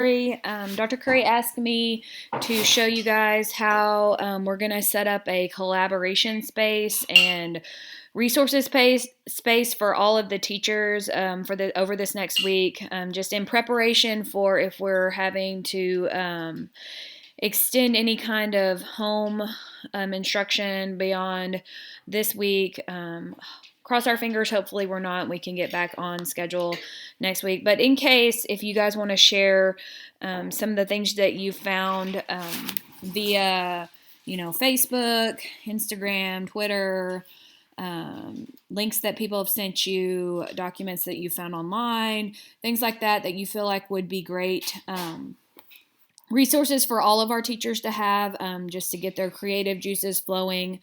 Dr. Curry asked me to show you guys how we're going to set up a collaboration space and resources space for all of the teachers over this next week, just in preparation for if we're having to extend any kind of home instruction beyond this week. Cross our fingers, hopefully we're not. We can get back on schedule next week. But in case, if you guys want to share some of the things that you found via, Facebook, Instagram, Twitter, links that people have sent you, documents that you found online, things like that you feel like would be great resources for all of our teachers to have, just to get their creative juices flowing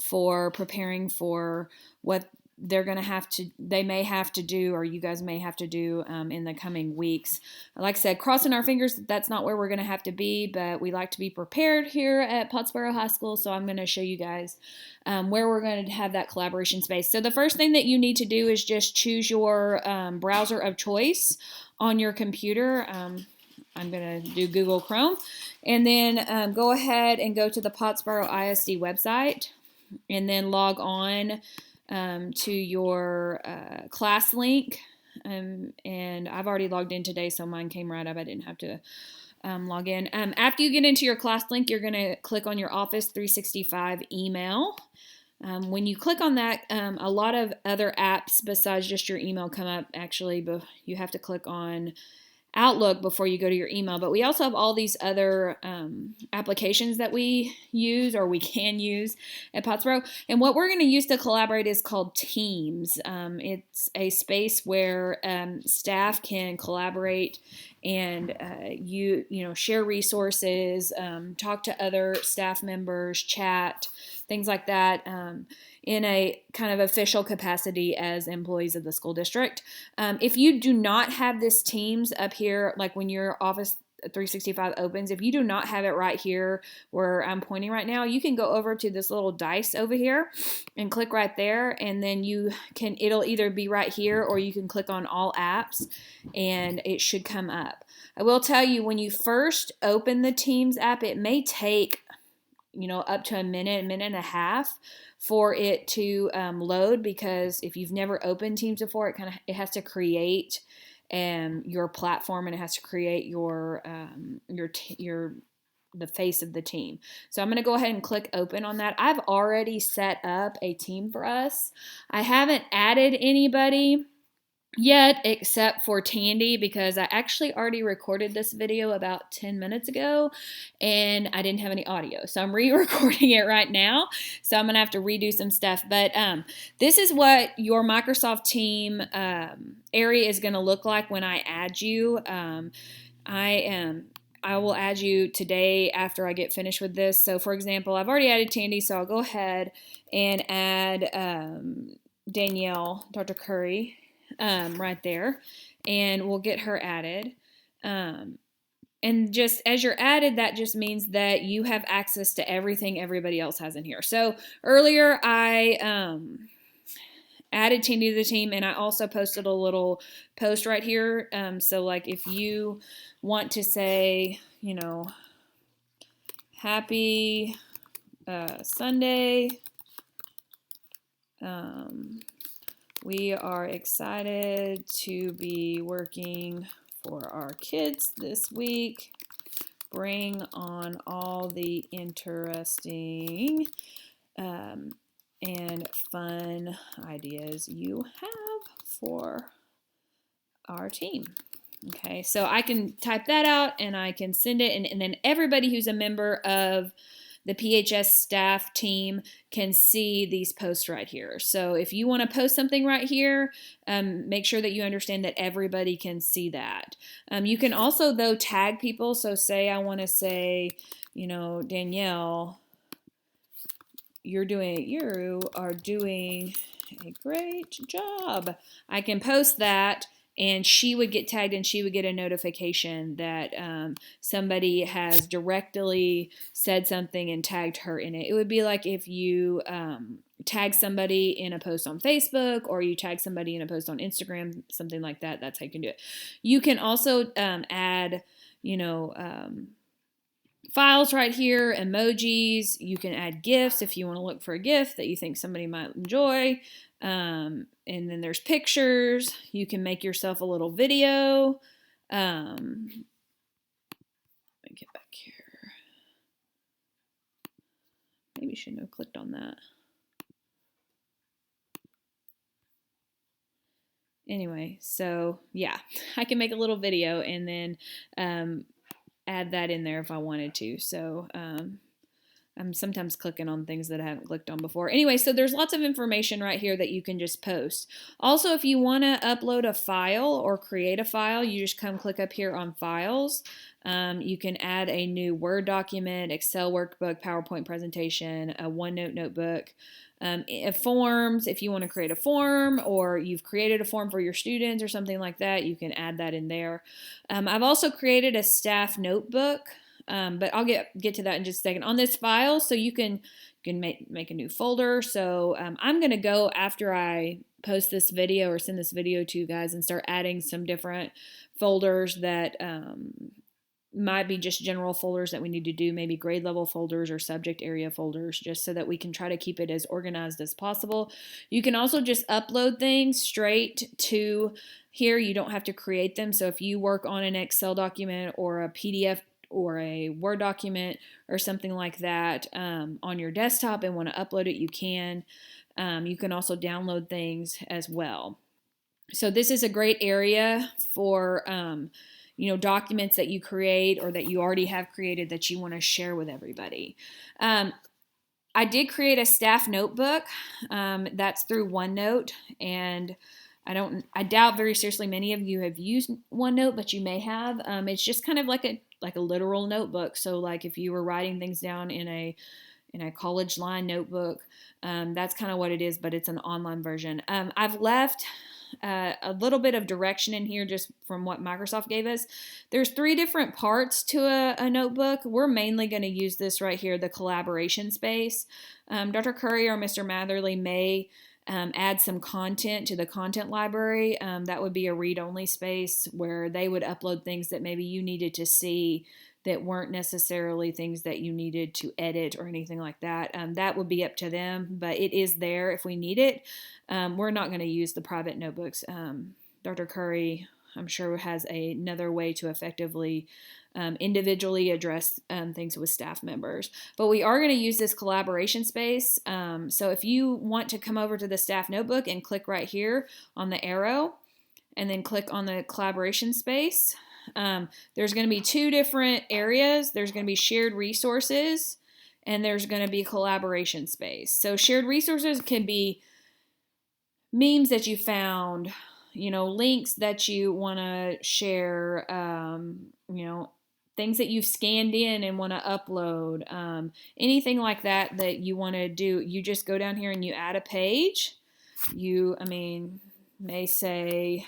for preparing for what they may have to do, or you guys may have to do in the coming weeks. Like I said, crossing our fingers that's not where we're going to have to be, but we like to be prepared here at Pottsboro High School, so I'm going to show you guys where we're going to have that collaboration space. So the first thing that you need to do is just choose your browser of choice on your computer. I'm going to do Google Chrome, and then go ahead and go to the Pottsboro ISD website, and then log on to your class link. And I've already logged in today, so mine came right up. I didn't have to log in. After you get into your class link, you're going to click on your Office 365 email. When you click on that, a lot of other apps besides just your email come up. Actually, but you have to click on Outlook before you go to your email, but we also have all these other applications that we use, or we can use at Pottsboro. And what we're going to use to collaborate is called Teams. It's a space where staff can collaborate and share resources, talk to other staff members, chat, things like that, in a kind of official capacity as employees of the school district. If you do not have this Teams up here, like when your Office 365 opens, if you do not have it right here where I'm pointing right now, you can go over to this little dice over here and click right there, and then it'll either be right here, or you can click on all apps and it should come up. I will tell you, when you first open the Teams app, it may take up to a minute and a half for it to load, because if you've never opened Teams before, it has to create your platform, and it has to create the face of the team. So I'm going to go ahead and click open on that. I've already set up a team for us. I haven't added anybody yet except for Tandy, because I actually already recorded this video about 10 minutes ago and I didn't have any audio, so I'm re-recording it right now, so I'm gonna have to redo some stuff. But this is what your Microsoft team area is going to look like when I add you. I will add you today after I get finished with this. So for example, I've already added Tandy, so I'll go ahead and add Danielle, Dr. Curry, right there, and we'll get her added. And just as you're added, that just means that you have access to everything everybody else has in here. So earlier I added Tandy to the team, and I also posted a little post right here. So like if you want to say, happy Sunday, we are excited to be working for our kids this week. Bring on all the interesting and fun ideas you have for our team. Okay, so I can type that out and I can send it, and then everybody who's a member of the PHS staff team can see these posts right here. So if you want to post something right here, make sure that you understand that everybody can see that. You can also, though, tag people. So say I want to say, Danielle, you are doing a great job. I can post that, and she would get tagged, and she would get a notification that somebody has directly said something and tagged her in it. It would be like if you tag somebody in a post on Facebook, or you tag somebody in a post on Instagram, something like that. That's how you can do it. You can also add you know, files right here, emojis. You can add GIFs if you want to look for a GIF that you think somebody might enjoy. And then there's pictures. You can make yourself a little video. Let me get back here. Maybe I shouldn't have clicked on that. Anyway, so yeah, I can make a little video and then add that in there if I wanted to. So I'm sometimes clicking on things that I haven't clicked on before. Anyway, so there's lots of information right here that you can just post. Also, if you want to upload a file or create a file, you just come click up here on Files. You can add a new Word document, Excel workbook, PowerPoint presentation, a OneNote notebook, forms. If you want to create a form or you've created a form for your students or something like that, you can add that in there. I've also created a staff notebook. But I'll get to that in just a second. On this file, so you can make a new folder. So I'm going to go after I post this video or send this video to you guys and start adding some different folders that might be just general folders that we need to do, maybe grade level folders or subject area folders, just so that we can try to keep it as organized as possible. You can also just upload things straight to here. You don't have to create them. So if you work on an Excel document or a PDF or a Word document or something like that on your desktop and want to upload it, you can. You can also download things as well. So this is a great area for documents that you create or that you already have created that you want to share with everybody. I did create a staff notebook that's through OneNote, and I doubt very seriously many of you have used OneNote, but you may have. It's just kind of like a literal notebook. So like if you were writing things down in a college line notebook, that's kind of what it is, but it's an online version. I've left a little bit of direction in here just from what Microsoft gave us. There's 3 different parts to a notebook. We're mainly going to use this right here, the collaboration space. Dr. Curry or Mr. Matherly may add some content to the content library. That would be a read-only space where they would upload things that maybe you needed to see that weren't necessarily things that you needed to edit or anything like that. That would be up to them, but it is there if we need it. We're not going to use the private notebooks. Dr. Curry, I'm sure, has another way to effectively individually address things with staff members. But we are going to use this collaboration space. So if you want to come over to the staff notebook and click right here on the arrow and then click on the collaboration space, there's going to be 2 different areas. There's going to be shared resources and there's going to be collaboration space. So shared resources can be memes that you found, links that you want to share, things that you've scanned in and want to upload, anything like that that you want to do. You just go down here and you add a page. May say,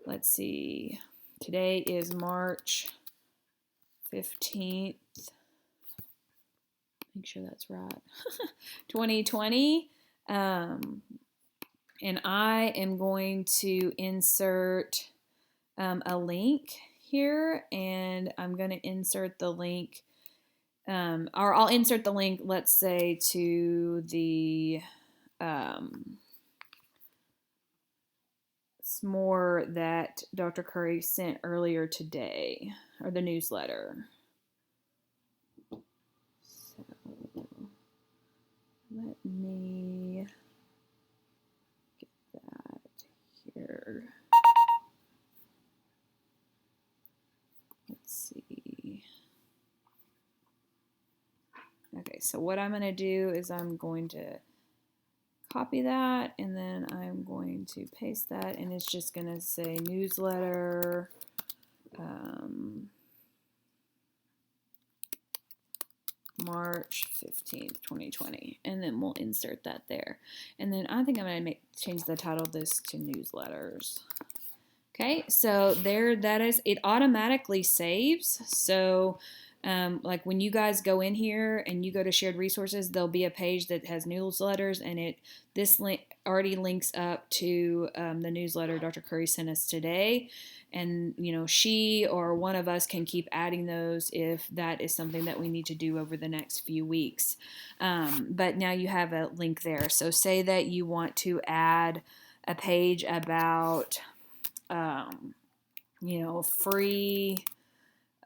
let's see, today is March 15th. Make sure that's right. 2020. And I am going to insert a link here, and I'm going to insert the link, or I'll insert the link, let's say, to the s'more that Dr. Curry sent earlier today, or the newsletter. So let me get that here. Let's see. Okay, so what I'm going to do is I'm going to copy that, and then I'm going to paste that, and it's just going to say newsletter, March 15th, 2020, and then we'll insert that there. And then I think I'm going to change the title of this to newsletters. Okay, so there that is. It automatically saves. So Like when you guys go in here and you go to shared resources, there'll be a page that has newsletters, and this link already links up to the newsletter Dr. Curry sent us today. And she or one of us can keep adding those if that is something that we need to do over the next few weeks. But now you have a link there. So say that you want to add a page about free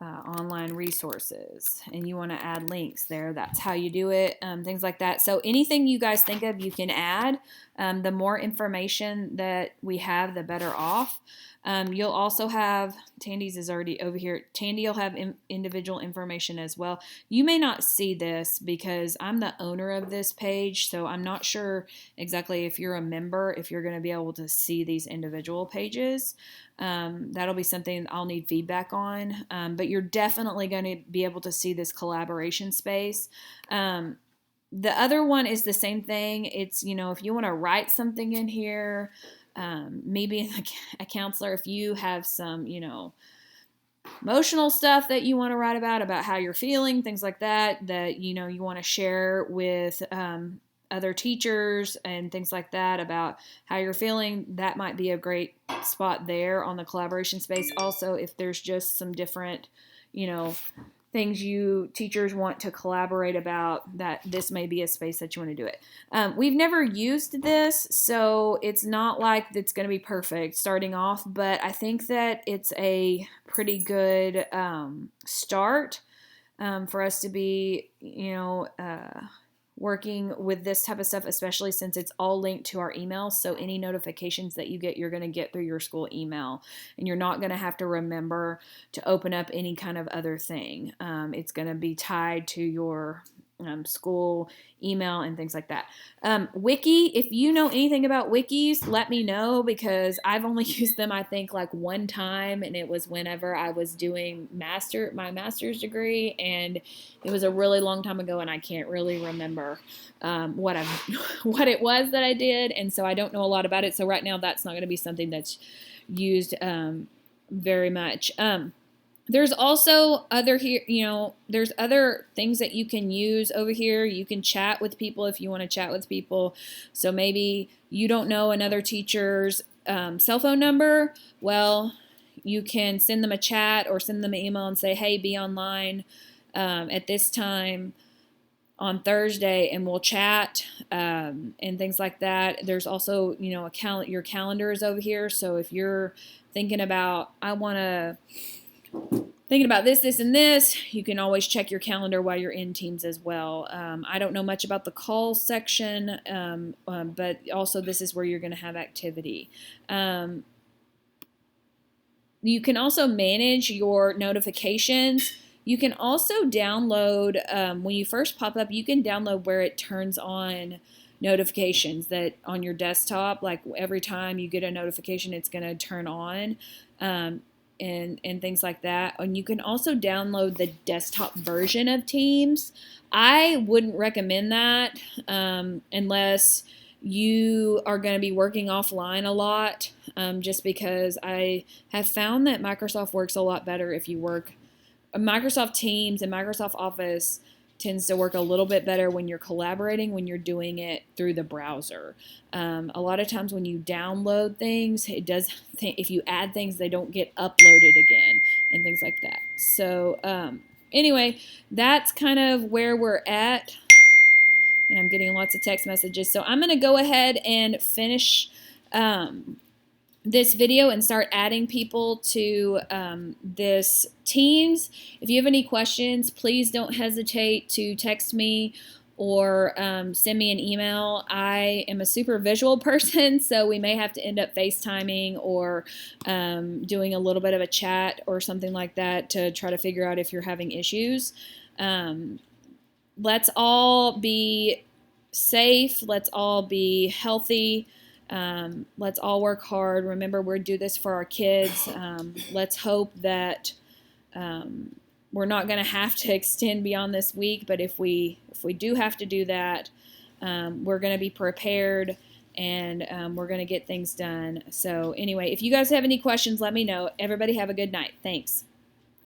online resources, and you want to add links there. That's how you do it, things like that. So anything you guys think of, you can add. The more information that we have, the better off. You'll also have, Tandy's is already over here. Tandy will have individual information as well. You may not see this because I'm the owner of this page, so I'm not sure exactly if you're a member, if you're going to be able to see these individual pages. That'll be something I'll need feedback on, but you're definitely going to be able to see this collaboration space. The other one is the same thing. It's, if you want to write something in here, maybe a counselor, if you have some, emotional stuff that you want to write about how you're feeling, things like that, you want to share with other teachers and things like that about how you're feeling, that might be a great spot there on the collaboration space. Also, if there's just some different, things you teachers want to collaborate about, that this may be a space that you want to do it. We've never used this, so it's not like it's going to be perfect starting off, but I think that it's a pretty good start for us to be, working with this type of stuff, especially since it's all linked to our email. So any notifications that you get, you're going to get through your school email, and you're not going to have to remember to open up any kind of other thing. It's going to be tied to your school email and things like that. Wiki, if you know anything about wikis, let me know, because I've only used them, I think, like one time, and it was whenever I was doing my master's degree, and it was a really long time ago, and I can't really remember what it was that I did, and so I don't know a lot about it. So right now, that's not going to be something that's used very much. There's also there's other things that you can use over here. You can chat with people if you want to chat with people. So maybe you don't know another teacher's cell phone number. Well, you can send them a chat or send them an email and say, hey, be online at this time on Thursday, and we'll chat and things like that. There's also, your calendar is over here. So if you're thinking about, thinking about this, and this, you can always check your calendar while you're in Teams as well. I don't know much about the call section, but also this is where you're going to have activity. You can also manage your notifications. You can also download, when you first pop up, you can download where it turns on notifications that on your desktop, like every time you get a notification, it's going to turn on. And things like that. And you can also download the desktop version of Teams. I wouldn't recommend that unless you are going to be working offline a lot, just because I have found that Microsoft works a lot better if you work. Microsoft Teams and Microsoft Office tends to work a little bit better when you're collaborating, when you're doing it through the browser. A lot of times when you download things, it does. If you add things, they don't get uploaded again and things like that. So anyway, that's kind of where we're at. And I'm getting lots of text messages. So I'm going to go ahead and finish this video and start adding people to this Teams. If you have any questions, please don't hesitate to text me or send me an email. I am a super visual person, so we may have to end up FaceTiming or doing a little bit of a chat or something like that to try to figure out if you're having issues. Let's all be safe. Let's all be healthy. Let's all work hard. Remember, we do this for our kids. Let's hope that we're not going to have to extend beyond this week, but if we do have to do that, we're going to be prepared, and we're going to get things done. So anyway, if you guys have any questions, let me know. Everybody have a good night. Thanks.